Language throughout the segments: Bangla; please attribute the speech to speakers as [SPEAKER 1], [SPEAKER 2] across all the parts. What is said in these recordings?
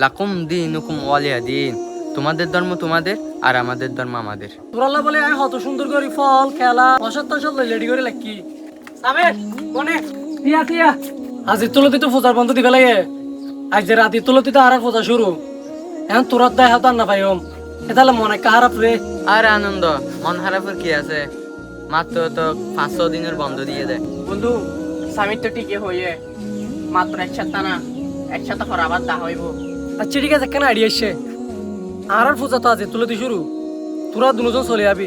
[SPEAKER 1] লাকুম দীনুকুম ওয়ালিয়া দিন। তোমাদের ধর্ম তোমাদের আর আমাদের ধর্ম আমাদের।
[SPEAKER 2] তোরাল্লা বলে আমি কত সুন্দর করে ফল খেলা অসৎ টসৎ রেডি করে লাগি সাবের কোনে তিয়া তিয়া আজ তুলতি তো ফোজার বন্ধ দিবে লাগে। আজ যে রাতে তুলতি তো আর ফোজা শুরু। এখন তোরাত দেয় হাত না পাইম এতালে মনে খারাপ রে।
[SPEAKER 1] আর আনন্দ মন খারাপের কি আছে, মাত্র তো 500 দিনের বন্ধ দিয়ে দেয়।
[SPEAKER 3] বন্ধু স্বামীর তো টিকে হইয়ে মাত্র এক সপ্তাহ না, এক সপ্তাহ পর আবার দা হইব।
[SPEAKER 2] আচ্ছা ঠিক আছে কেন আইডিয়া এসছে আর ফোজা তো আজ তুলতি শুরু। তোরা দুজন চলে যাবি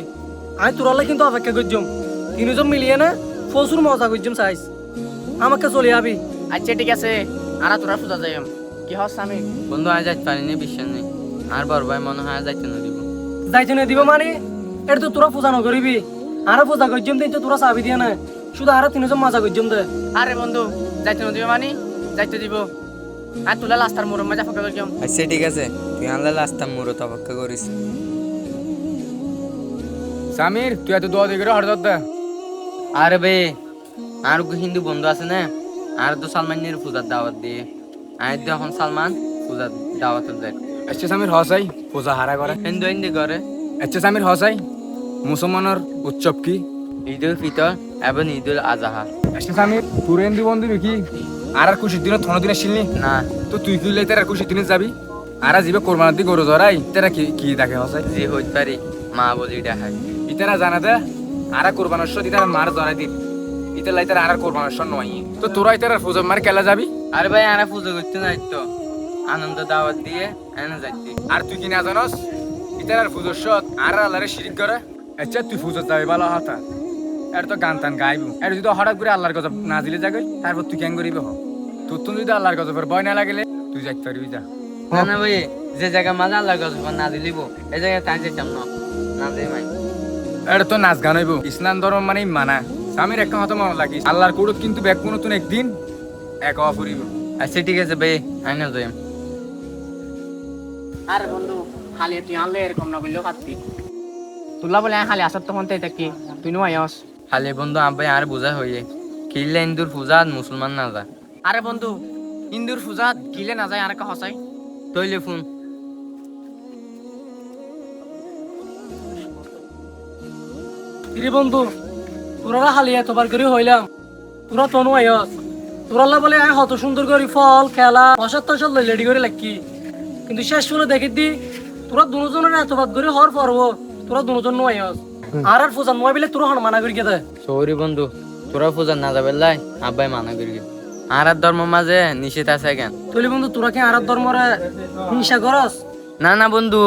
[SPEAKER 2] আমি তোরাল্লা কিন্তু অপেক্ষা করছম তিনজন মিলিয়ে না প্রচুর মজা করছম চাইস আমাকে চলে যাবি।
[SPEAKER 3] আচ্ছা ঠিক আছে আর তোরা পূজা যাই কি হস স্বামী।
[SPEAKER 1] বন্ধু আজ যাইতে পারিনি, বিশ্বাস নেই। আর বড় ভাই মনে হয় যাইতে না দিব।
[SPEAKER 2] যাইতে না দিব মানে এটা তো তোরা পূজা নকরিবি আর পূজা করছম দিন তো তোরা চাবি দিয়ে না শুধু আর তিনজন মজা করছম দে।
[SPEAKER 3] আরে বন্ধু যাইতে না দিবে মানে যাইতে দিব। আর তোলা লাস্টার মোর মজা ফাঁকা করলাম।
[SPEAKER 1] আচ্ছা ঠিক আছে, তুই আনলে আসতাম মুরত অপেক্ষা করিস।
[SPEAKER 4] সামির তুই এত দোয়া দিকে হঠাৎ দে।
[SPEAKER 1] আরে বে আর হিন্দু বন্ধু আছে না, আর তো সালমানের পূজার দাওয়াত দিয়ে আর এখন সালমান পূজার দাওয়াত দেয়।
[SPEAKER 4] আচ্ছা সামির হসাই পূজা হারা করে।
[SPEAKER 1] হিন্দু হিন্দি করে।
[SPEAKER 4] আচ্ছা সামির হসাই মুসলমানের উৎসব কি?
[SPEAKER 1] ঈদুল ফিতর এবং ঈদুল আজহা।
[SPEAKER 4] আচ্ছা সামির তোর হিন্দু বন্ধু কি আর খুশির দিন থন দিন আসিলনি
[SPEAKER 1] না
[SPEAKER 4] তো তুই কি তার খুশির দিনে যাবি আর যাবে কোরবানার দিকে গরু জরাই তারা কি কি দেখে হসাই
[SPEAKER 1] যে হইতে পারি মা বলি দেখায়।
[SPEAKER 4] ইতারা জানা দে আর কোরবানের সহ ইতারা মার জরাই দিন ইতার লাই তারা আর কোরবানের সহ নয় তো তোরা ইতারা ফুজর মার কেলা যাবি।
[SPEAKER 1] আরে ভাই আর পুজো করতে নাই তো আনন্দ দাওয়াত দিয়ে এনে যাচ্ছি।
[SPEAKER 4] আর তুই কি না জানস ইতার ফুজর সহ আর আল্লাহরে শিরিক করে। আচ্ছা তুই ফুজর যাবি ভালো হাতা আর তো গান টান গাইব আর যদি হঠাৎ করে আল্লাহর গজব না দিলে যাগে তারপর তুই কেন করিবে হ তোর তো যদি আল্লাহর গজবের ভয় না লাগিলে তুই যাইতে পারবি যা।
[SPEAKER 1] না না ভাই, যে জায়গা মাঝে আল্লাহ গজব না দিলিব এই জায়গায় তাই যেতাম না, না দেই মাই।
[SPEAKER 4] এটা তো নাচ গান হইব ইসলাম ধর্ম মানে মানা। স্বামীর একটা কথা মনে লাগিস আল্লাহর কোরত কিন্তু ব্যাগ কোনো নতুন একদিন এক হওয়া ফুরিব।
[SPEAKER 1] আচ্ছা ঠিক আছে ভাই আইনা যাই।
[SPEAKER 3] আরে বন্ধু খালি তুই আনলে এরকম না বললেও খাচ্ছি তুলা বলে খালি আসার তখন তাই থাকি তুই নো আয়স।
[SPEAKER 1] খালি বন্ধু আব্বাই আর বোঝা হইয়ে কিনলে হিন্দুর পূজা মুসলমান না যা।
[SPEAKER 3] আরে বন্ধু হিন্দুর পূজা গিলে না যায় আর কা হসাই
[SPEAKER 1] তৈলে ফোন।
[SPEAKER 2] কিরে বন্ধু তোরা খালি এতবার করে হইলাম তোরা তনু আয়স তোরাল্লা বলে আমি কত সুন্দর করে ফল খেলা অসৎ টসৎ রেডি করে লাগি কিন্তু শেষ ফলে দেখি দি তোরা দুজনের এতবার করে হর পর্ব তোরা দুজন নো আয়স আর পূজা নয় বলে তোরা হন মানা করি কে দেয়।
[SPEAKER 1] সৌরি বন্ধু তোরা পূজা না যাবে লাই আব্বাই মানা করি আর ধর্ম মাঝে নিষেধ আছে কেন?
[SPEAKER 2] তুই বন্ধু তোরা কি আর ধর্মরে হিংসা করস?
[SPEAKER 1] না না বন্ধু,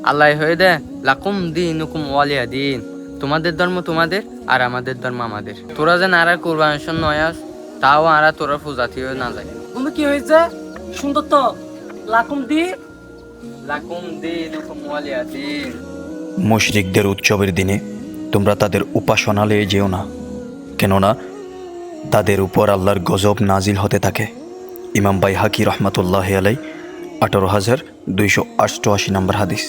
[SPEAKER 1] আল্লাহ হয়ে দে লাকুম দীনুকুম ওয়ালিয়া দিন। তোমাদের ধর্ম তোমাদের আর আমাদের ধর্ম আমাদের। তোরা যেন আর কোরবানের নয় আস তাও আর তোরা পূজাতিও না যায়।
[SPEAKER 2] বন্ধু কি হয়েছে সুন্দর তো লাকুম দি
[SPEAKER 1] লাকুম দীনুকুম ওয়ালিয়া দিন।
[SPEAKER 5] মুশরিকদের উৎসবের দিনে তোমরা তাদের উপাসনালয়ে যেও না, কেননা তাদের উপর আল্লাহর গজব নাজিল হতে থাকে। ইমাম বাইহাকি রহমাতুল্লাহ আলাই 18,288 নম্বর হাদিস।